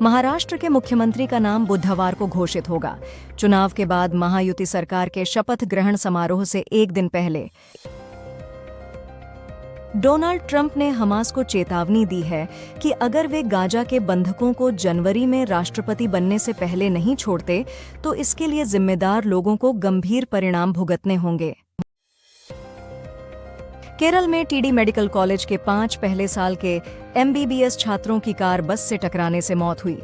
महाराष्ट्र के मुख्यमंत्री का नाम बुधवार को घोषित होगा। चुनाव के बाद महायुति सरकार के शपथ ग्रहण समारोह से एक दिन पहले डोनाल्ड ट्रंप ने हमास को चेतावनी दी है कि अगर वे गाजा के बंधकों को जनवरी में राष्ट्रपति बनने से पहले नहीं छोड़ते तो इसके लिए जिम्मेदार लोगों को गंभीर परिणाम भुगतने होंगे। केरल में टीडी मेडिकल कॉलेज के 5 पहले साल के MBBS छात्रों की कार बस से टकराने से मौत हुई।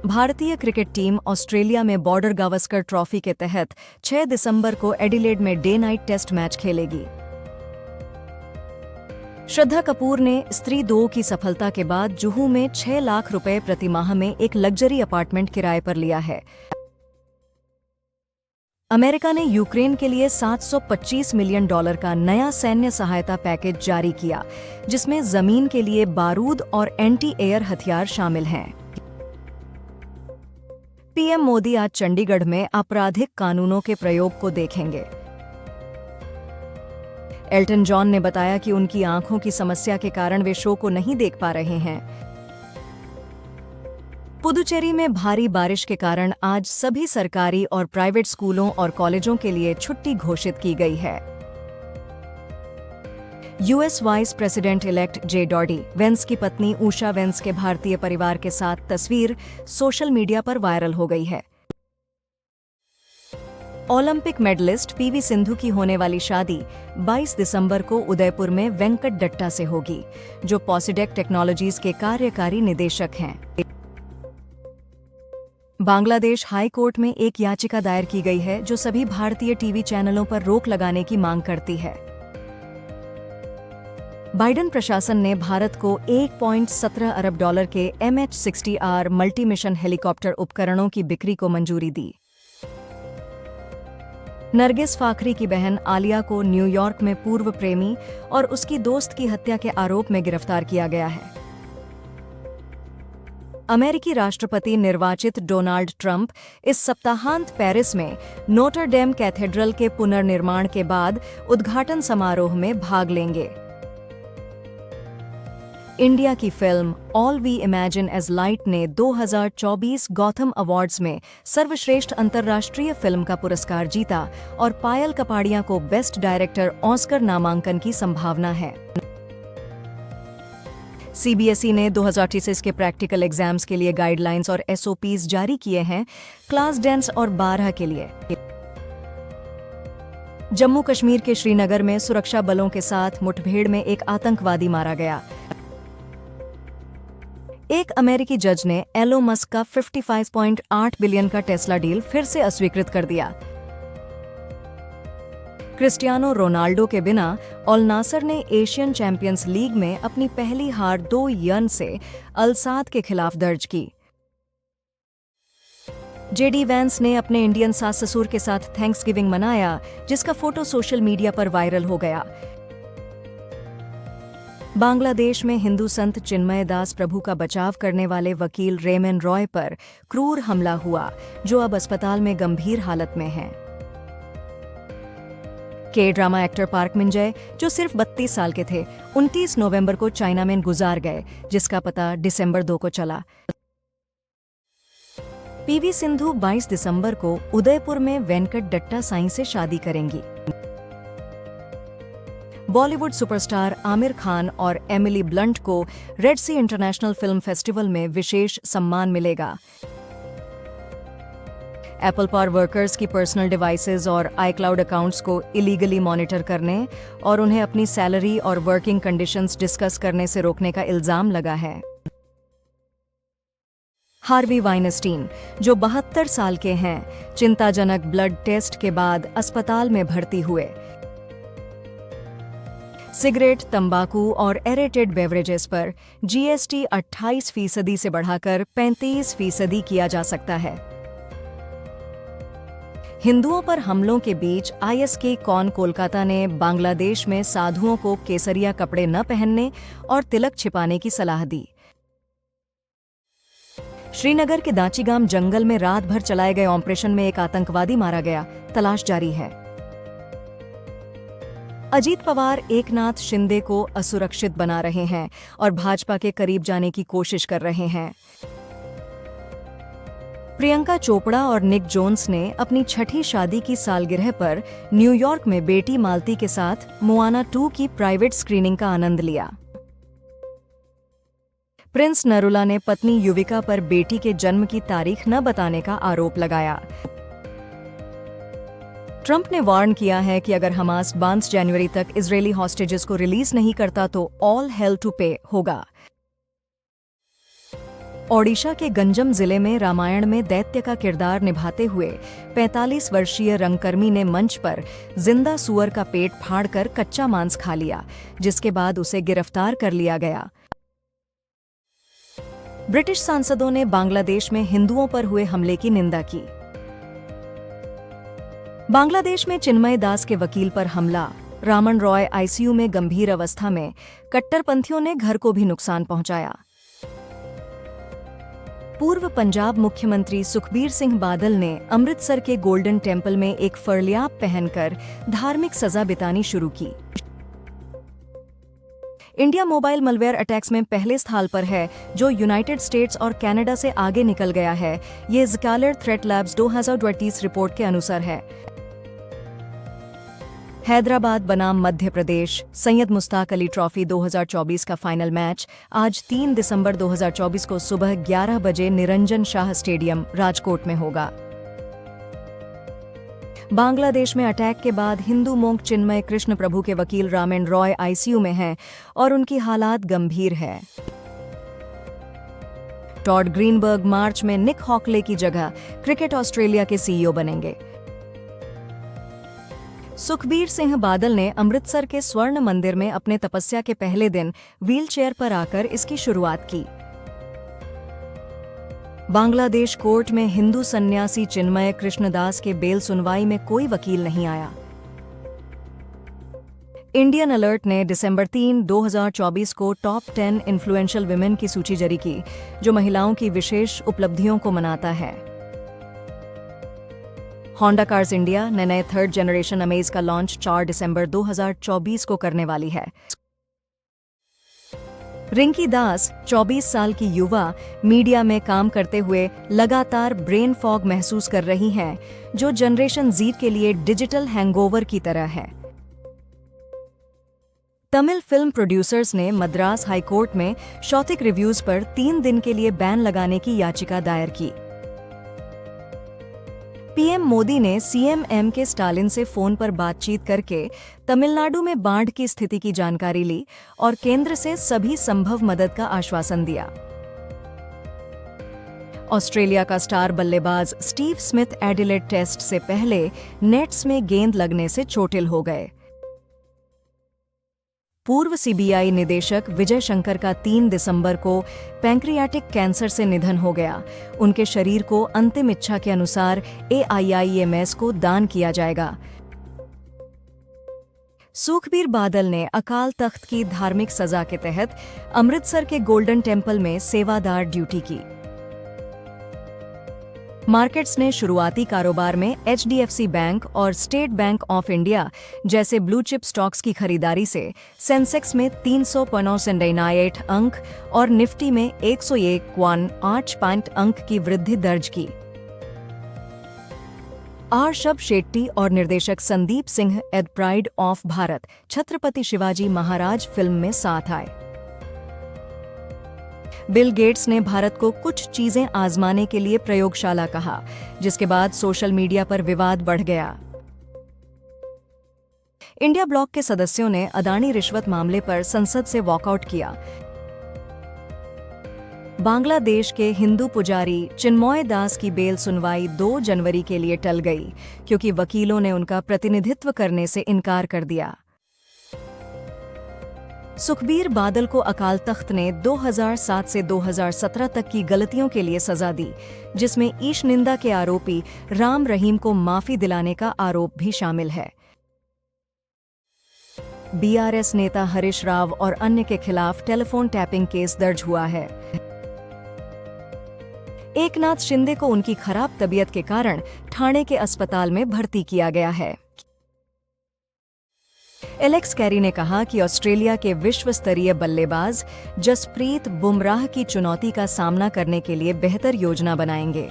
भारतीय क्रिकेट टीम ऑस्ट्रेलिया में बॉर्डर गावस्कर ट्रॉफी के तहत 6 दिसंबर को एडिलेड में डे नाइट टेस्ट मैच खेलेगी। श्रद्धा कपूर ने स्त्री 2 की सफलता के बाद जुहू में 6 लाख रुपए प्रति माह में एक लग्जरी अपार्टमेंट किराए पर लिया है। अमेरिका ने यूक्रेन के लिए $725 मिलियन का नया सैन्य सहायता पैकेज जारी किया, जिसमें जमीन के लिए बारूद और एंटी एयर हथियार शामिल हैं। पीएम मोदी आज चंडीगढ़ में आपराधिक कानूनों के प्रयोग को देखेंगे। एल्टन जॉन ने बताया कि उनकी आंखों की समस्या के कारण वे शो को नहीं देख पा रहे हैं। पुदुचेरी में भारी बारिश के कारण आज सभी सरकारी और प्राइवेट स्कूलों और कॉलेजों के लिए छुट्टी घोषित की गई है। US vice president elect J D. Vance की पत्नी उषा वेंस के भारतीय परिवार के साथ तस्वीर सोशल मीडिया पर वायरल हो गई है। ओलंपिक मेडलिस्ट पीवी सिंधु की होने वाली शादी 22 दिसंबर को उदयपुर में वेंकट डट्टा से होगी, जो पॉसिडेक टेक्नोलॉजीज के कार्यकारी निदेशक हैं। बांग्लादेश हाई कोर्ट में एक याचिका दायर की गई है जो सभी भारतीय टीवी चैनलों पर रोक लगाने की मांग करती है। बाइडेन प्रशासन ने भारत को $1.17 अरब के MH-60R मल्टी मिशन हेलीकॉप्टर उपकरणों की बिक्री को मंजूरी दी। नरगिस फाखरी की बहन आलिया को न्यूयॉर्क में पूर्व प्रेमी और उसकी दोस्त की हत्या के आरोप में गिरफ्तार किया गया है। अमेरिकी राष्ट्रपति निर्वाचित डोनाल्ड ट्रंप इस सप्ताहांत पेरिस में नोटर डेम कैथेड्रल के पुनर्निर्माण के बाद उद्घाटन समारोह में भाग लेंगे। इंडिया की film all we imagine as light ने 2024 गौथम अवार्ड्स में सर्वश्रेष्ठ अंतर्राष्ट्रीय फिल्म का पुरस्कार जीता और पायल कपाड़िया को बेस्ट डायरेक्टर ऑस्कर नामांकन की संभावना है। सीबीएसई ने 2026 के प्रैक्टिकल एग्जाम्स के लिए गाइडलाइंस और SOPs जारी किए हैं, क्लास 10 और 12 के लिए। जम्मू कश्मीर के श्रीनगर में सुरक्षा बलों के साथ मुठभेड़ में एक आतंकवादी मारा गया। एक अमेरिकी जज ने एलोन मस्क का 55.8 बिलियन का टेस्ला डील फिर से अस्वीकृत कर दिया। क्रिस्टियानो रोनाल्डो के बिना अल नासर ने एशियन चैंपियंस लीग में अपनी पहली हार 2-1 से अल साद के खिलाफ दर्ज की। जेडी वैंस ने अपने इंडियन सास ससुर के साथ थैंक्सगिविंग मनाया, जिसका फोटो सोशल मीडिया पर वायरल हो गया। बांग्लादेश में हिंदू संत चिन्मय दास प्रभु का बचाव करने वाले वकील रेमन रॉय पर क्रूर हमला हुआ, जो अब अस्पताल में गंभीर हालत में हैं। के ड्रामा एक्टर पार्क मिंजय, जो सिर्फ 32 साल के थे, 29 नवंबर को चाइना में गुजार गए, जिसका पता दिसंबर 2 को चला। पीवी सिंधु 22 दिसंबर को उदयपुर में वेंकट डट्टा साई से शादी करेंगी। बॉलीवुड सुपरस्टार आमिर खान और एमिली ब्लंट को रेड सी इंटरनेशनल फिल्म फेस्टिवल में विशेष सम्मान मिलेगा। एप्पल पावर वर्कर्स की पर्सनल डिवाइसेज और iCloud अकाउंट्स को इलीगली मॉनिटर करने और उन्हें अपनी सैलरी और वर्किंग कंडीशंस डिस्कस करने से रोकने का इल्जाम लगा है। हार्वी वाइनस्टीन, जो 72 साल के हैं, चिंताजनक ब्लड टेस्ट के बाद अस्पताल में भर्ती हुए। सिगरेट, तंबाकू और एरेटेड बेवरेजेस पर GST 28% से बढ़ाकर 35% किया जा सकता है। हिंदुओं पर हमलों के बीच ISK कॉन कोलकाता ने बांग्लादेश में साधुओं को केसरिया कपड़े न पहनने और तिलक छिपाने की सलाह दी। श्रीनगर के दाचीगाम जंगल में रात भर चलाए गए ऑपरेशन में एक आतंकवादी मारा गया, तलाश जारी है। अजीत पवार एकनाथ शिंदे को असुरक्षित बना रहे हैं और भाजपा के करीब जाने की कोशिश कर रहे हैं। प्रियंका चोपड़ा और निक जोन्स ने अपनी छठी शादी की सालगिरह पर न्यूयॉर्क में बेटी मालती के साथ मोआना 2 की प्राइवेट स्क्रीनिंग का आनंद लिया। प्रिंस नरुला ने पत्नी युविका पर बेटी के जन्म की तारीख न बताने का आरोप लगाया। ट्रंप ने वार्न किया है कि अगर हमास 22 जनवरी तक इजरायली हॉस्टेजेस को रिलीज नहीं करता तो ऑल हेल टू पे होगा। ओडिशा के गंजम जिले में रामायण में दैत्य का किरदार निभाते हुए 45 वर्षीय रंगकर्मी ने मंच पर जिंदा सूअर का पेट फाड़कर कच्चा मांस खा लिया, जिसके बाद उसे गिरफ्तार कर लिया गया। ब्रिटिश सांसदों ने बांग्लादेश में हिंदुओं पर हुए हमले की निंदा की। बांग्लादेश में चिन्मय दास के वकील पर हमला, रामन रॉय आईसीयू में गंभीर अवस्था में, कट्टरपंथियों ने घर को भी नुकसान पहुंचाया। पूर्व पंजाब मुख्यमंत्री सुखबीर सिंह बादल ने अमृतसर के गोल्डन टेम्पल में एक फरलियाब पहनकर धार्मिक सजा बितानी शुरू की। इंडिया मोबाइल मलवेयर अटैक्स में पहले स्थान पर है, जो यूनाइटेड स्टेट्स और कनाडा से आगे निकल गया है। ये स्कैलर थ्रेट लैब्स 2020 रिपोर्ट के अनुसार है। हैदराबाद बनाम मध्य प्रदेश सैयद मुश्ताक अली ट्रॉफी 2024 का फाइनल मैच आज 3 दिसंबर 2024 को सुबह 11 बजे निरंजन शाह स्टेडियम राजकोट में होगा। बांग्लादेश में अटैक के बाद हिंदू मोंक चिन्मय कृष्ण प्रभु के वकील रामन रॉय आईसीयू में हैं और उनकी हालात गंभीर है। टॉड ग्रीनबर्ग मार्च में निक हॉकले की जगह क्रिकेट ऑस्ट्रेलिया के सीईओ बनेंगे। सुखबीर सिंह बादल ने अमृतसर के स्वर्ण मंदिर में अपने तपस्या के पहले दिन व्हीलचेयर पर आकर इसकी शुरुआत की। बांग्लादेश कोर्ट में हिंदू सन्यासी चिन्मय कृष्णदास के बेल सुनवाई में कोई वकील नहीं आया। इंडियन अलर्ट ने दिसंबर 3, 2024 को टॉप 10 इन्फ्लुएंशियल विमेन की सूची जारी की, जो महिलाओं की विशेष उपलब्धियों को मनाता है। होंडा कार्स इंडिया ने नए 3rd जनरेशन अमेज का लॉन्च 4 दिसंबर 2024 को करने वाली है। रिंकी दास 24 साल की युवा मीडिया में काम करते हुए लगातार ब्रेन फॉग महसूस कर रही हैं, जो जनरेशन Z के लिए डिजिटल हैंगओवर की तरह है। तमिल फिल्म प्रोड्यूसर्स ने मद्रास हाईकोर्ट में शौतिक रिव्यूज पर 3 दिन के लिए बैन लगाने की याचिका दायर की। पीएम मोदी ने सीएम एम.के. स्टालिन से फोन पर बातचीत करके तमिलनाडु में बाढ़ की स्थिति की जानकारी ली और केंद्र से सभी संभव मदद का आश्वासन दिया। ऑस्ट्रेलिया का स्टार बल्लेबाज स्टीव स्मिथ एडिलेड टेस्ट से पहले नेट्स में गेंद लगने से चोटिल हो गए। पूर्व सीबीआई निदेशक विजय शंकर का 3 दिसंबर को पैंक्रियाटिक कैंसर से निधन हो गया। उनके शरीर को अंतिम इच्छा के अनुसार AIIMS को दान किया जाएगा। सुखबीर बादल ने अकाल तख्त की धार्मिक सजा के तहत अमृतसर के गोल्डन टेम्पल में सेवादार ड्यूटी की। मार्केट्स ने शुरुआती कारोबार में HDFC बैंक और स्टेट बैंक ऑफ इंडिया जैसे ब्लू चिप स्टॉक्स की खरीदारी से सेंसेक्स में 398 अंक और निफ्टी में 101.8 अंक की वृद्धि दर्ज की। आरशब शेट्टी और निर्देशक संदीप सिंह एद pride of Bharat Chhatrapati Shivaji Maharaj film में साथ आए। बिल गेट्स ने भारत को कुछ चीजें आजमाने के लिए प्रयोगशाला कहा, जिसके बाद सोशल मीडिया पर विवाद बढ़ गया। इंडिया ब्लॉक के सदस्यों ने अदानी रिश्वत मामले पर संसद से वॉकआउट किया। बांग्लादेश के हिंदू पुजारी चिन्मय दास की बेल सुनवाई 2 जनवरी के लिए टल गई, क्योंकि वकीलों ने उनका प्रतिनिधित्व करने से इनकार कर दिया। सुखबीर बादल को अकाल तख्त ने 2007 से 2017 तक की गलतियों के लिए सजा दी, जिसमें ईश निंदा के आरोपी राम रहीम को माफी दिलाने का आरोप भी शामिल है। BRS नेता हरीश राव और अन्य के खिलाफ टेलीफोन टैपिंग केस दर्ज हुआ है। एकनाथ शिंदे को उनकी खराब तबीयत के कारण ठाणे के अस्पताल में भर्ती किया गया है। एलेक्स कैरी ने कहा कि ऑस्ट्रेलिया के विश्व स्तरीय बल्लेबाज जसप्रीत बुमराह की चुनौती का सामना करने के लिए बेहतर योजना बनाएंगे।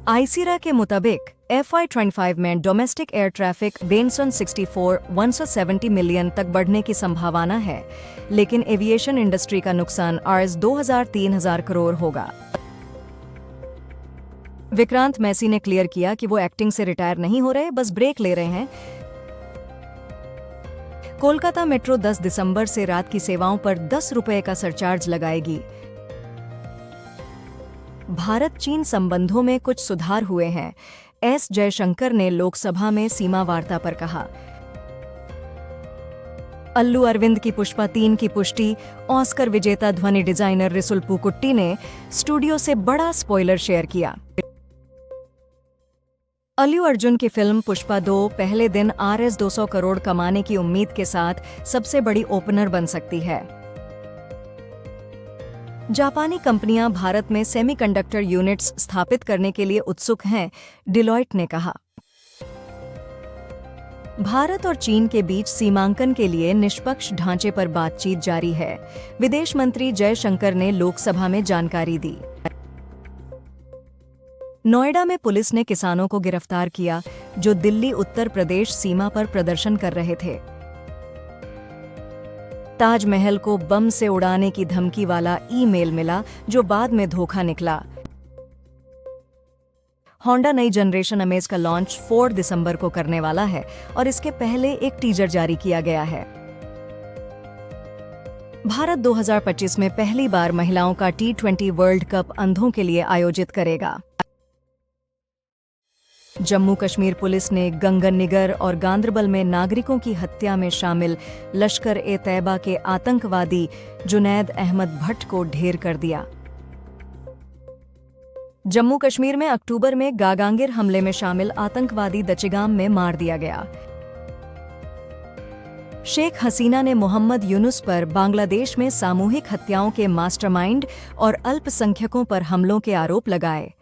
आईसीरा के मुताबिक FY25 में डोमेस्टिक एयर ट्रैफिक 164 मिलियन तक बढ़ने की संभावना है, लेकिन एविएशन इंडस्ट्री का नुकसान Rs 2000-3000 करोड़ होगा। विक्रांत मैसी ने क्लियर किया कि वो एक्टिंग से रिटायर नहीं हो रहे, बस ब्रेक ले रहे हैं। कोलकाता मेट्रो 10 दिसंबर से रात की सेवाओं पर 10 रुपए का सरचार्ज लगाएगी। भारत चीन संबंधों में कुछ सुधार हुए हैं, एस जयशंकर ने लोकसभा में सीमा वार्ता पर कहा। अल्लू अरविंद की पुष्पा 3 की पुष्टि, ऑस्कर विजेता ध्वनि डिजाइनर रिसुल पुकुट्टी ने स्टूडियो से बड़ा स्पॉइलर शेयर किया। अल्लू अर्जुन की फिल्म पुष्पा 2 पहले दिन Rs 200 करोड़ कमाने की उम्मीद के साथ सबसे बड़ी ओपनर बन सकती है। जापानी कंपनियां भारत में सेमीकंडक्टर यूनिट्स स्थापित करने के लिए उत्सुक हैं, डिलॉयट ने कहा। भारत और चीन के बीच सीमांकन के लिए निष्पक्ष ढांचे पर बातचीत जारी है, विदेश मंत्री जयशंकर ने लोकसभा में जानकारी दी। नोएडा में पुलिस ने किसानों को गिरफ्तार किया जो दिल्ली उत्तर प्रदेश सीमा पर प्रदर्शन कर रहे थे। ताजमहल को बम से उड़ाने की धमकी वाला ईमेल मिला जो बाद में धोखा निकला। होंडा नई जनरेशन अमेज का लॉन्च 4 दिसंबर को करने वाला है और इसके पहले एक टीजर जारी किया गया है। भारत 2025 में पहली बार महिलाओं का T20 वर्ल्ड कप अंधों के लिए आयोजित करेगा। जम्मू कश्मीर पुलिस ने गंगननिगर और गांदरबल में नागरिकों की हत्या में शामिल लश्कर-ए-तैयबा के आतंकवादी जुनैद अहमद भट्ट को ढेर कर दिया। जम्मू कश्मीर में अक्टूबर में गागांगिर हमले में शामिल आतंकवादी दचिगाम में मार दिया गया। शेख हसीना ने मोहम्मद यूनुस पर बांग्लादेश में सामूहिक हत्याओं के मास्टरमाइंड और अल्पसंख्यकों पर हमलों के आरोप लगाए।